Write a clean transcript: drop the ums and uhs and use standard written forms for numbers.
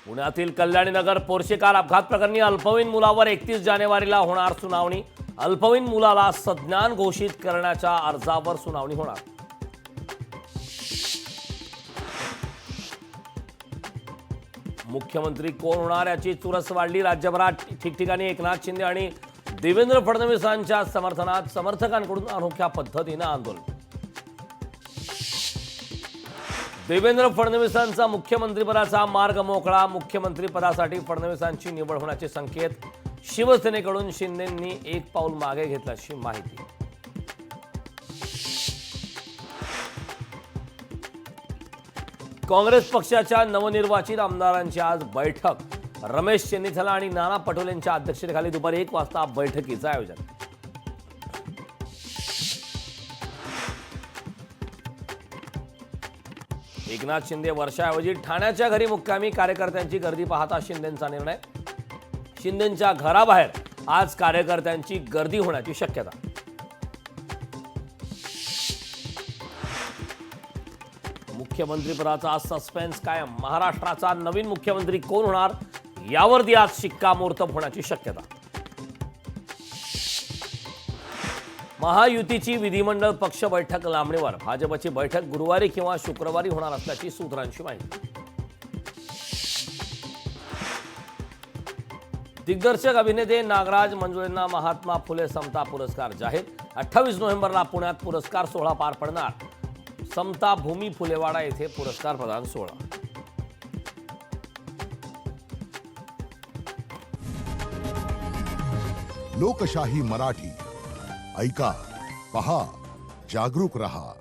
पुण्यातील Kalyani Nagar Porsche car अपघात प्रकरणी अल्पवयीन मुलावर 31 जानेवारीला होणार सुनावणी। अल्पवयीन मुलाला सज्ञान घोषित करण्याच्या अर्जावर सुनावणी होणार। मुख्यमंत्री कोण होणार याची चुरस वाढली। राज्यभरात ठिकठिकाणी एकनाथ शिंदे आणि देवेंद्र फडणवीसांच्या समर्थनात समर्थकांकडून अनोख्या पद्धतीने आंदोलन। देवेंद्र फडणवीसांचा मुख्यमंत्रीपदाचा मार्ग मोकळा। मुख्यमंत्रीपदासाठी फडणवीसांची निवड होण्याचे संकेत। शिवसेनेकडून शिंदेंनी एक पाऊल मागे घेतल्याची माहिती। काँग्रेस पक्षाच्या नवनिर्वाचित आमदारांची आज बैठक। रमेश चेन्नीथला आणि नाना पटोलेंच्या अध्यक्षतेखाली दुपारी 1 वाजता बैठकीचं आयोजन। एकनाथ शिंदे वर्षाऐवजी ठाण्याच्या घरी मुक्कामी। कार्यकर्त्यांची गर्दी पाहता शिंदेंचा निर्णय। शिंदेंच्या घराबाहेर आज कार्यकर्त्यांची गर्दी होण्याची शक्यता। मुख्यमंत्रीपदाचा सस्पेन्स कायम। महाराष्ट्राचा नवीन मुख्यमंत्री कोण होणार यावरती आज शिक्कामोर्तब होण्याची शक्यता। महायुतीची विधिमंडळ पक्ष बैठक लांबणीवर। भाजपची बैठक गुरुवारी किंवा शुक्रवारी होणार असल्याची सूत्रांची माहिती। दिग्दर्शक अभिनेते नागराज मंजुळेंना महात्मा फुले समता पुरस्कार जाहीर। 28 नोव्हेंबरला पुण्यात पुरस्कार सोहळा पार पडणार। समता भूमी फुलेवाडा येथे पुरस्कार प्रदान सोहळा। लोकशाही मराठी ऐका, पहा, जागरूक रहा।